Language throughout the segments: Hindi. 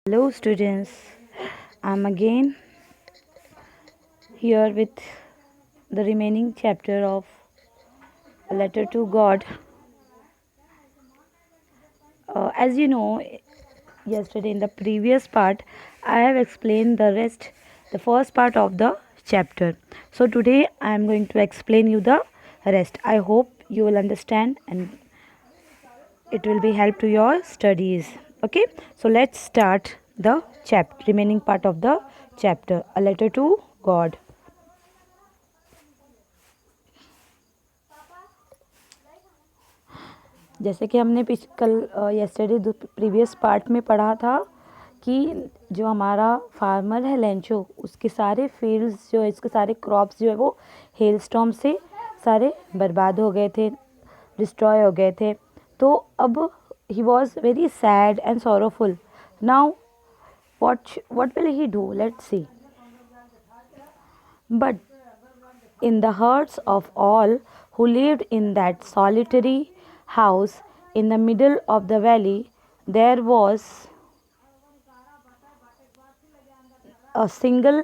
Hello, students. I'm again here with the remaining chapter of A Letter to God. As you know, yesterday in the previous part, I have explained the first part of the chapter. So today I am going to explain you the rest. I hope you will understand and it will be help to your studies. Okay, so let's start the remaining part of the chapter. A Letter to God. जैसे कि हमने कल येस्टरडे प्रीवियस पार्ट में पढ़ा था कि जो हमारा फार्मर है लेंचो, उसके सारे फील्ड्स जो है, इसके सारे क्रॉप्स जो है वो हेल स्टॉर्म से सारे बर्बाद हो गए थे, डिस्ट्रॉय हो गए थे. तो अब he was very sad and sorrowful. Now what will he do? Let's see. But in the hearts of all who lived in that solitary house in the middle of the valley, there was a single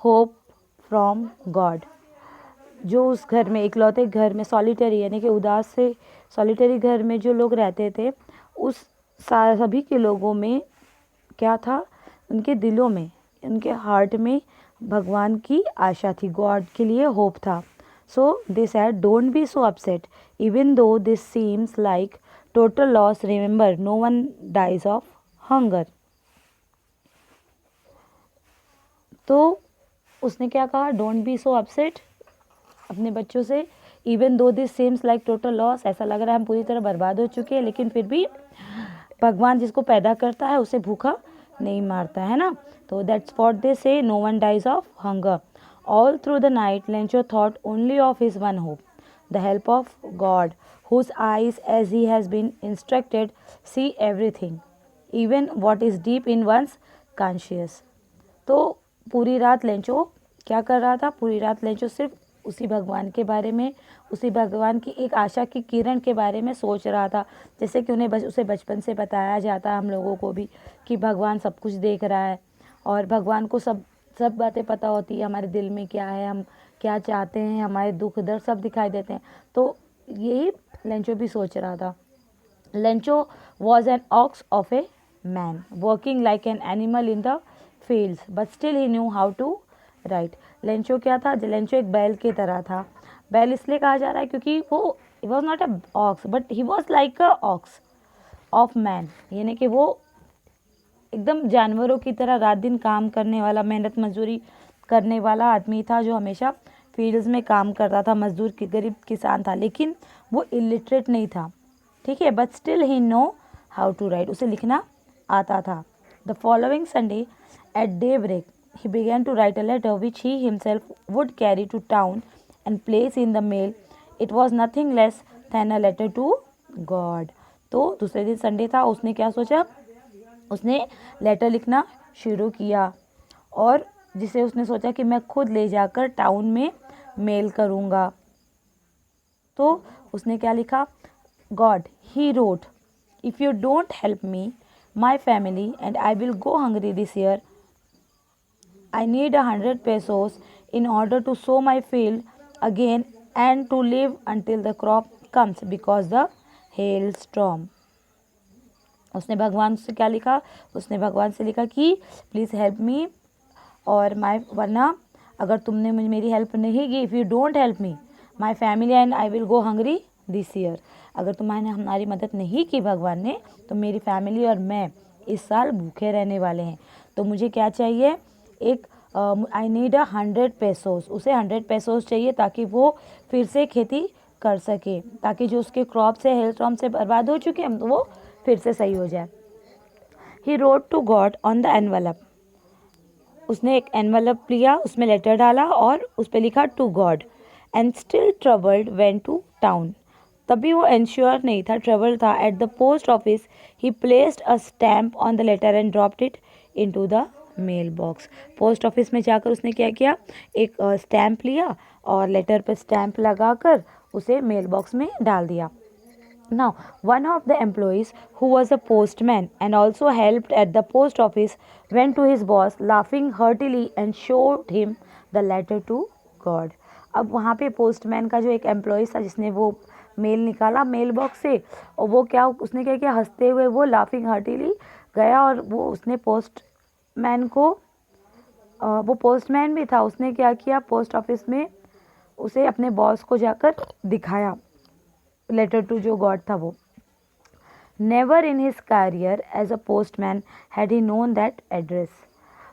hope from God. जो उस घर में, इकलौते घर में, सॉलिटरी यानी कि उदास से सॉलिटरी घर में जो लोग रहते थे, उस सभी के लोगों में क्या था? उनके दिलों में, उनके हार्ट में भगवान की आशा थी, गॉड के लिए होप था. So they said, don't be so upset even though this seems like total loss. Remember, no one dies of hunger. तो उसने क्या कहा? डोंट बी सो अपसेट अपने बच्चों से. Even though this seems like total loss, ऐसा लग रहा है हम पूरी तरह बर्बाद हो चुके हैं, लेकिन फिर भी भगवान जिसको पैदा करता है उसे भूखा नहीं मारता है ना. तो that's what they say, no one dies of hunger. All through the night Lencho thought only of his one hope, the help of God, whose eyes as he has been instructed see everything, even what is deep in one's conscience. तो पूरी रात लेंचो क्या कर रहा था? पूरी रात लेंचो सिर्फ उसी भगवान के बारे में, उसी भगवान की एक आशा की किरण के बारे में सोच रहा था. जैसे कि उसे बचपन से बताया जाता है हम लोगों को भी कि भगवान सब कुछ देख रहा है और भगवान को सब बातें पता होती है, हमारे दिल में क्या है, हम क्या चाहते हैं, हमारे दुख दर्द सब दिखाई देते हैं. तो यही लेंचो भी सोच रहा था. Lencho was an ox of a man working like an animal in the fields, but still he knew how to write. Lencho क्या था? लेंचो एक बैल की तरह था. बैल इसलिए कहा जा रहा है क्योंकि वो was not a ox but he was like a ox of man, यानी कि वो एकदम जानवरों की तरह रात दिन काम करने वाला, मेहनत मजदूरी करने वाला आदमी था जो हमेशा फील्ड्स में काम करता था, मजदूर की गरीब किसान था, लेकिन वो इलिटरेट नहीं था. ठीक है, but still he know how to write, उसे लिखना आता था. The following Sunday at daybreak he began to write a letter which he himself would carry to town and place in the mail. It was nothing less than a letter to God. तो दूसरे दिन संडे था, उसने क्या सोचा? उसने लेटर लिखना शुरू किया और जिसे उसने सोचा कि मैं खुद ले जाकर टाउन में मेल करूँगा. तो उसने क्या लिखा? God, he wrote, if you don't help me, my family and I will go hungry this year. I need 100 pesos in order to sow my field again and to live until the crop comes because the hailstorm. उसने भगवान से क्या लिखा? उसने भगवान से लिखा कि प्लीज़ हेल्प मी और वरना अगर तुमने मुझे मेरी हेल्प नहीं की, if you don't help me, my family and I will go hungry this year. अगर तुम्हारे हमारी मदद नहीं की भगवान ने, तो मेरी फैमिली और मैं इस साल भूखे रहने वाले हैं. तो मुझे क्या चाहिए? एक आई नीड 100 पेसोस. उसे 100 पेसोस चाहिए ताकि वो फिर से खेती कर सके, ताकि जो उसके क्रॉप्स है हेल स्टॉर्म से बर्बाद हो चुके हैं तो वो फिर से सही हो जाए. He wrote to God on the envelope. उसने एक एनवलप लिया, उसमें लेटर डाला और उस पर लिखा to God. And still troubled went to town. तभी वो इंश्योर नहीं था, ट्रबल था. At the post office he placed a stamp on the letter and dropped it into the mail box. Post office में जाकर उसने क्या किया? एक स्टैम्प लिया और लेटर पर स्टैम्प लगाकर उसे मेल बॉक्स में डाल दिया. Now, one of the employees who was a postman and also helped at the post office went to his boss laughing heartily and showed him the letter to God. अब वहाँ पे पोस्टमैन का जो एक एम्प्लॉय था जिसने वो मेल निकाला मेल बॉक्स से, और वो क्या उसने क्या किया, हंसते हुए वो लाफिंग हार्टिली गया और वो उसने पोस्टमैन को वो पोस्टमैन भी था, उसने क्या किया पोस्ट ऑफिस में उसे अपने बॉस को जाकर दिखाया लेटर टू जो गॉड था वो. Never in his career as a postman had he known that address.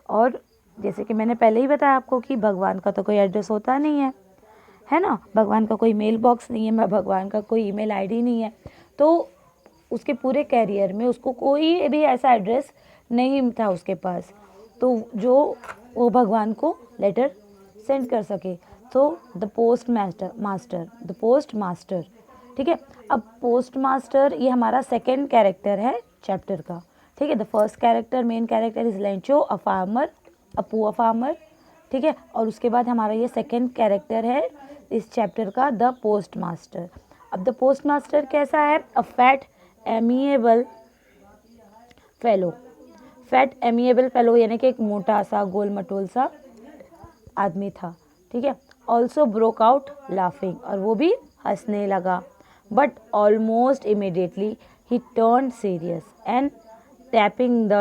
और जैसे कि मैंने पहले ही बताया आपको कि भगवान का तो कोई एड्रेस होता नहीं है ना, भगवान का कोई मेल बॉक्स नहीं है, भगवान का कोई ईमेल आईडी नहीं है, तो उसके पूरे कैरियर में उसको कोई भी ऐसा एड्रेस नहीं था उसके पास तो जो वो भगवान को लेटर सेंड कर सके. तो द पोस्ट मास्टर, ठीक है. अब पोस्ट मास्टर ये हमारा सेकेंड कैरेक्टर है चैप्टर का, ठीक है. The first character main character is Lencho a farmer, ठीक है. और उसके बाद हमारा ये सेकेंड कैरेक्टर है इस चैप्टर का द पोस्ट मास्टर. अब द पोस्ट मास्टर कैसा है, अ फैट एमिएबल फेलो यानी कि एक मोटा सा गोल मटोल सा आदमी था, ठीक है. ऑल्सो ब्रोक आउट लाफिंग, और वो भी हंसने लगा. But almost immediately he turn serious and tapping the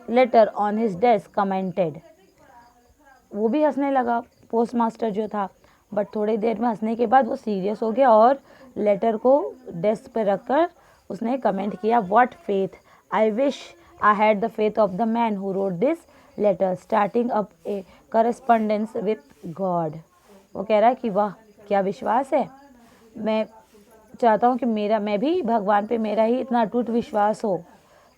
later on his desk commented. वो भी हंसने लगा पोस्ट मास्टर जो था, बट थोड़ी देर में हंसने के बाद वो सीरियस हो गया और लेटर को डेस्क पे रखकर उसने कमेंट किया, what faith, I wish I had the faith of the man who wrote this letter starting up a correspondence with God. वो कह रहा है कि वाह क्या विश्वास है, मैं चाहता हूँ कि मैं भी भगवान पे मेरा ही इतना अटूट विश्वास हो,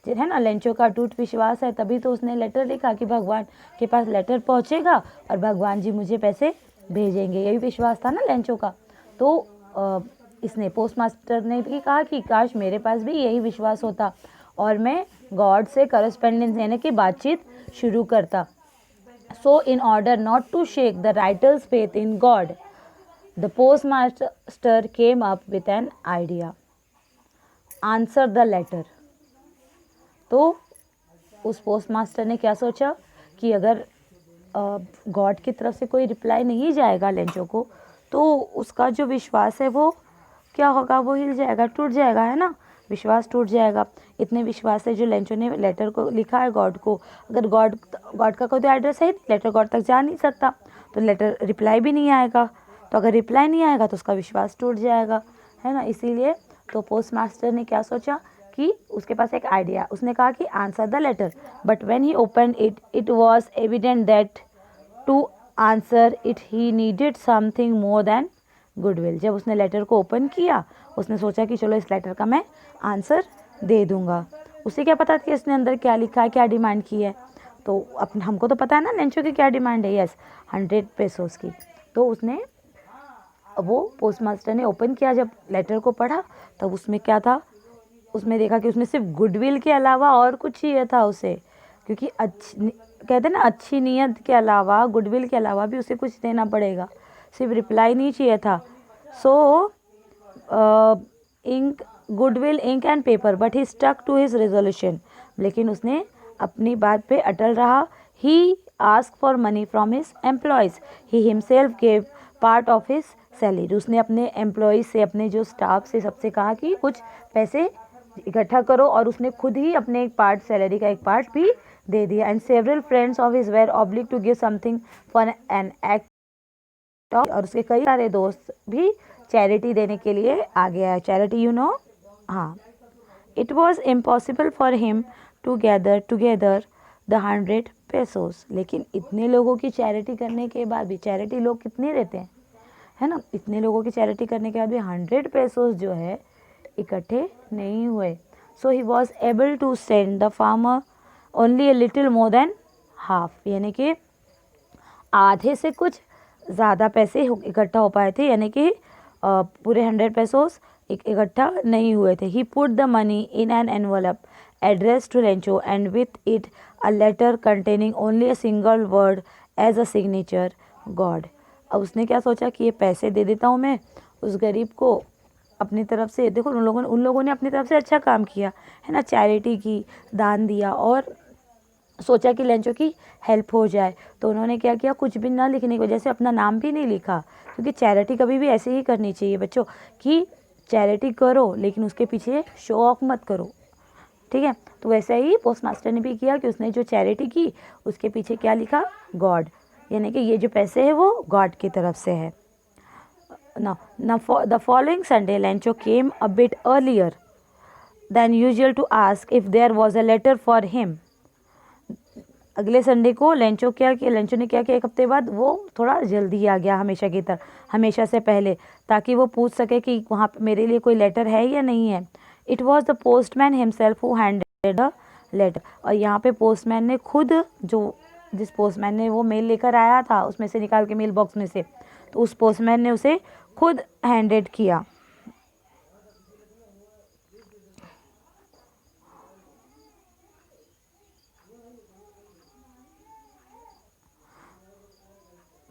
है ना. लेंचो का अटूट विश्वास है, तभी तो उसने लेटर लिखा कि भगवान के पास लेटर पहुँचेगा और भगवान जी मुझे पैसे भेजेंगे, यही विश्वास था ना लेंचो का. तो इसने पोस्ट मास्टर ने भी कहा कि काश मेरे पास भी यही विश्वास होता और मैं गॉड से करस्पेंडेंस यानी कि बातचीत शुरू करता. So in order not to shake the writer's faith in God the post master came up with an idea, answer the letter. तो उस पोस्ट मास्टर ने क्या सोचा कि अगर गॉड की तरफ से कोई रिप्लाई नहीं जाएगा लेंचो को, तो उसका जो विश्वास है वो क्या होगा, वो हिल जाएगा, टूट जाएगा, है ना, विश्वास टूट जाएगा. इतने विश्वास है जो लेंचो ने लेटर को लिखा है गॉड को, अगर गॉड का कोई तो एड्रेस है, लेटर गॉड तक जा नहीं सकता, तो लेटर रिप्लाई भी नहीं आएगा, तो अगर रिप्लाई नहीं आएगा तो उसका विश्वास टूट जाएगा, है ना. इसीलिए तो पोस्ट मास्टर ने क्या सोचा कि उसके पास एक आइडिया, उसने कहा कि answer the letter. But when he open it was evident that to answer it he needed something more than goodwill. जब उसने लेटर को ओपन किया उसने सोचा कि चलो इस लेटर का मैं आंसर दे दूंगा. उसे क्या पता कि इसने अंदर क्या लिखा है, क्या डिमांड की है. तो अपने हमको तो पता है ना लेंचो की क्या डिमांड है, यस 100 पेसोस की. तो उसने वो पोस्ट मास्टर ने ओपन किया, जब लेटर को पढ़ा तब उसमें क्या था, उसमें देखा कि उसमें सिर्फ गुडविल के अलावा और कुछ चाहिए था उसे, क्योंकि कहते हैं ना अच्छी नीयत के अलावा गुडविल के अलावा भी उसे कुछ देना पड़ेगा, सिर्फ रिप्लाई नहीं चाहिए था. So ink goodwill ink and paper, but he stuck to his resolution. लेकिन उसने अपनी बात पे अटल रहा. He ask for money from his employees, he himself gave part of his salary. उसने अपने एम्प्लॉयज़ से, अपने जो स्टाफ से सबसे कहा कि कुछ पैसे इकट्ठा करो, और उसने खुद ही अपने एक पार्ट, सैलरी का एक पार्ट भी दे दिया. And several friends of his were obliged to give something for an act, और उसके कई सारे दोस्त भी चैरिटी देने के लिए आ गया है. चैरिटी यू नो, हाँ. It was impossible for him to gather together the 100 pesos. लेकिन इतने लोगों की चैरिटी करने के बाद भी, चैरिटी लोग कितने देते हैं, है ना, इतने लोगों की चैरिटी करने के बाद भी 100 पेसोस जो है इकट्ठे नहीं हुए. So he was able to send the farmer only a little more than half, यानी कि आधे से कुछ ज़्यादा पैसे इकट्ठा हो पाए थे, यानी कि पूरे 100 पेसोस इकट्ठा नहीं हुए थे. He put the money in an envelope address to Lencho and with it a letter containing only a single word as a signature, God. अब उसने क्या सोचा कि ये पैसे दे देता हूँ मैं उस गरीब को, अपनी तरफ से, देखो उन लोगों ने अपनी तरफ से अच्छा काम किया है ना, चैरिटी की, दान दिया और सोचा कि लेंचो की हेल्प हो जाए। तो उन्होंने क्या किया, कुछ भी ना लिखने की वजह से अपना नाम भी नहीं लिखा, क्योंकि चैरिटी कभी भी ऐसे ही करनी चाहिए बच्चों कि चैरिटी करो लेकिन उसके पीछे शो ऑफ मत करो, ठीक है। तो वैसे ही पोस्ट मास्टर ने भी किया कि उसने जो चैरिटी की उसके पीछे क्या लिखा, गॉड, यानी कि ये जो पैसे है वो गॉड की तरफ से है। Now, the following Sunday, Lencho came a bit earlier than usual to ask if there was a letter for him. अगले संडे को लेंचो ने क्या किया, एक हफ्ते बाद वो थोड़ा जल्दी आ गया हमेशा से पहले, ताकि वो पूछ सके कि वहाँ पे मेरे लिए कोई लेटर है या नहीं है। It was the postman himself who handed the letter. और यहाँ पे पोस्टमैन ने खुद, जिस पोस्टमैन ने वो मेल लेकर आया था उसमें से निकाल के, मेल बॉक्स में से, तो उस पोस्टमैन ने उसे खुद हैंडेड किया।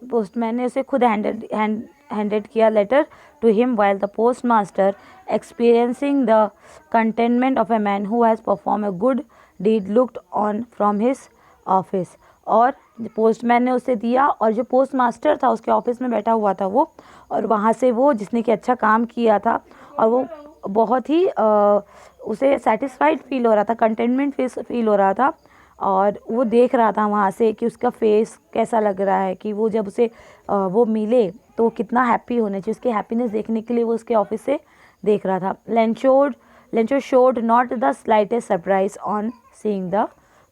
पोस्टमैन ने उसे खुद हैंडेड किया letter to him, while the post master experiencing the contentment of a man who has perform a good deed looked on from his office. और पोस्टमैन ने उसे दिया, और जो पोस्ट मास्टर था उसके ऑफिस में बैठा हुआ था वो, और वहाँ से वो जिसने कि अच्छा काम किया था, और वो बहुत ही उसे सेटिस्फाइड फील हो रहा था, कंटेनमेंट फील हो रहा था, और वो देख रहा था वहाँ से कि उसका फेस कैसा लग रहा है, कि वो जब उसे वो मिले तो वो कितना हैप्पी होना चाहिए, उसकी हैप्पीनेस देखने के लिए वो उसके ऑफिस से देख रहा था। Lencho showed not the slightest surprise on seeing the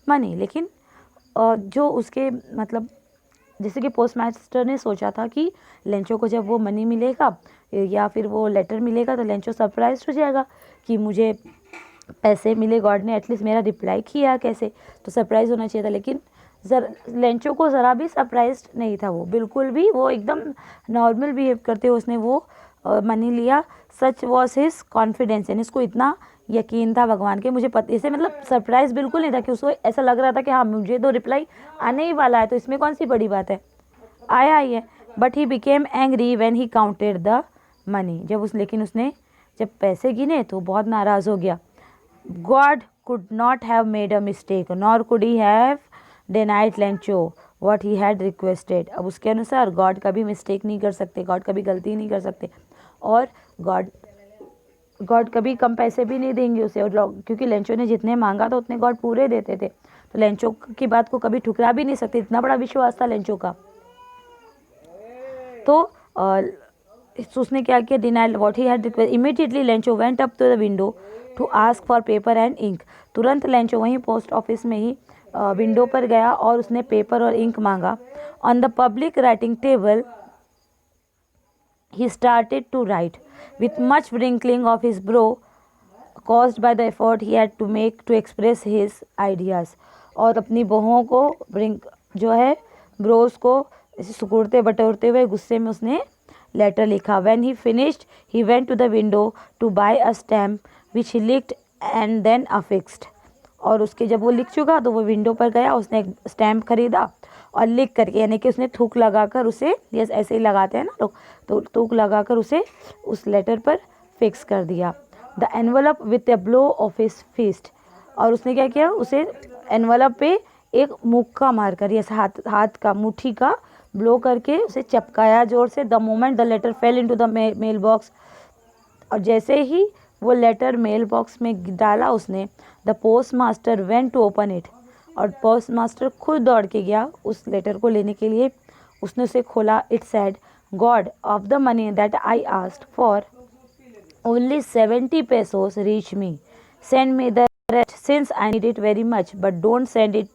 money. लेकिन जो उसके मतलब, जैसे कि पोस्ट मास्टर ने सोचा था कि लेंचो को जब वो मनी मिलेगा या फिर वो लेटर मिलेगा तो लेंचो सरप्राइज हो जाएगा कि मुझे पैसे मिले, गॉड ने एटलीस्ट मेरा रिप्लाई किया कैसे, तो सरप्राइज़ होना चाहिए था। लेकिन लेंचो को ज़रा भी सरप्राइज नहीं था, वो बिल्कुल भी, वो एकदम नॉर्मल बिहेव करते हुए उसने वो मनी लिया। सच वॉज हिज कॉन्फिडेंस, यानी उसको इतना यकीन था भगवान के, मुझे पता, इसे मतलब सरप्राइज बिल्कुल नहीं था, कि उसको ऐसा लग रहा था कि हाँ मुझे तो रिप्लाई आने ही वाला है, तो इसमें कौन सी बड़ी बात है, आया ही है। But he became angry when he counted the money. लेकिन उसने जब पैसे गिने तो बहुत नाराज़ हो गया। God could not have made a mistake, nor could he have denied Lencho what he had requested. अब उसके अनुसार गॉड कभी मिस्टेक नहीं कर सकते, गॉड कभी गलती नहीं कर सकते, और गॉड कभी कम पैसे भी नहीं देंगे उसे, और क्योंकि लेंचो ने जितने मांगा था उतने गॉड पूरे देते थे, तो लेंचो की बात को कभी ठुकरा भी नहीं सकते, इतना बड़ा विश्वास था लेंचो का। तो उसने क्या किया, denied what he had request. Immediately Lencho went up to the window to ask for paper and ink. तुरंत लेंचो वहीं पोस्ट ऑफिस में ही विंडो पर गया और उसने पेपर और इंक मांगा। On the public writing table he started to write with much wrinkling of his brow caused by the effort he had to make to express his ideas। और अपनी बहों को जो है ब्रोस को सिकुड़ते बटोरते हुए गुस्से में उसने लेटर लिखा। When he finished he went to the window to buy a stamp which he licked and then affixed। और उसके जब वो लिख चुका तो वो विंडो पर गया, उसने एक स्टैम्प खरीदा और लिख करके, यानी कि उसने थूक लगाकर उसे, यस ऐसे ही लगाते हैं ना लोग, तो थूक लगाकर उसे उस लेटर पर फिक्स कर दिया। The envelope with a blow of his fist. और उसने क्या किया, उसे एनवलप पे एक मुक्का मारकर, यस हाथ का मुट्ठी का ब्लो करके उसे चपकाया जोर से। The moment the letter fell into the mail box. और जैसे ही वो लेटर मेल बॉक्स में डाला उसने, the post master went to open it. और पोस्ट मास्टर खुद दौड़ के गया उस लेटर को लेने के लिए। उसने उसे खोला। It said, God of the money that I asked for only 70 pesos reach me, send me the rest since I need it very much, but don't send it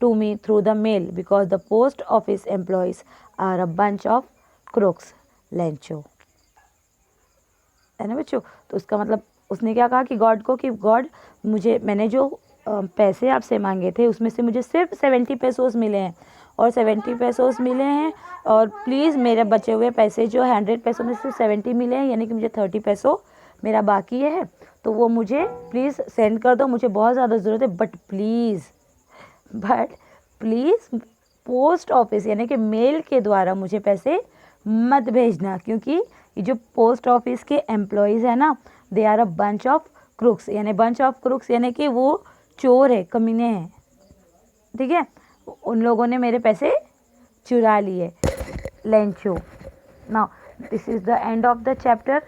to me through the mail because the post office employees are a bunch of crooks. Lencho, है ना बच्चों। तो उसका मतलब उसने क्या कहा कि गॉड को, कि गॉड मैंने जो पैसे आपसे मांगे थे उसमें से मुझे सिर्फ 70 pesos मिले हैं, और 70 pesos मिले हैं, और प्लीज़ मेरे बचे हुए पैसे जो 100 pesos में से 70 मिले हैं, यानी कि मुझे 30 peso मेरा बाकी है, तो वो मुझे प्लीज़ सेंड कर दो, मुझे बहुत ज़्यादा ज़रूरत है। बट प्लीज़ पोस्ट ऑफिस यानी कि मेल के द्वारा मुझे पैसे मत भेजना, क्योंकि ये जो पोस्ट ऑफिस के एम्प्लॉयज़ है ना, they are a bunch of crooks, यानी बंच ऑफ क्रुक्स यानी कि वो चोर है, कमीने हैं, ठीक है, उन लोगों ने मेरे पैसे चुरा लिए, Lencho. Now this is the end of the chapter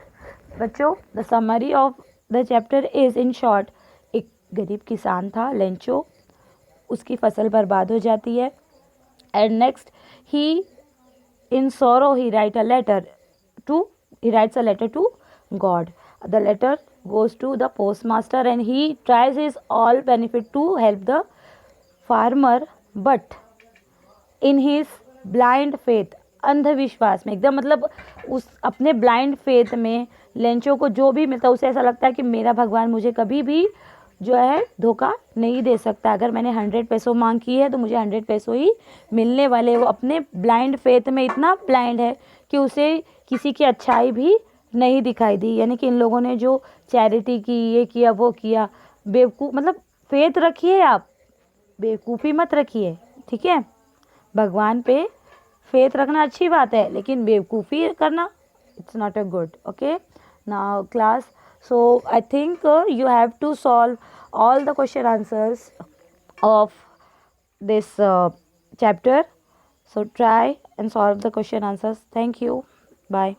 बच्चों। The summary of the chapter is in short, एक गरीब किसान था लेंचो, उसकी फसल बर्बाद हो जाती है, and next he in sorrow he writes a letter to God. The letter goes to the postmaster and he tries his all benefit to help the farmer, but in his blind faith, अंधविश्वास में एकदम, मतलब उस अपने ब्लाइंड फेथ में लेंचो को जो भी मिलता है उसे ऐसा लगता है कि मेरा भगवान मुझे कभी भी जो है धोखा नहीं दे सकता, अगर मैंने 100 पैसों मांग की है तो मुझे 100 पैसों ही मिलने वाले। वो अपने ब्लाइंड फेथ में इतना ब्लाइंड है कि उसे किसी की अच्छाई भी नहीं दिखाई दी, यानी कि इन लोगों ने जो चैरिटी की, ये किया वो किया, बेवकूफ़, मतलब फेथ रखिए आप, बेवकूफ़ी मत रखिए, ठीक है। भगवान पे फेथ रखना अच्छी बात है, लेकिन बेवकूफ़ी करना it's not a good. Okay now class, so I think you have to solve all the question answers of this chapter, so try and solve the question answers. Thank you, bye.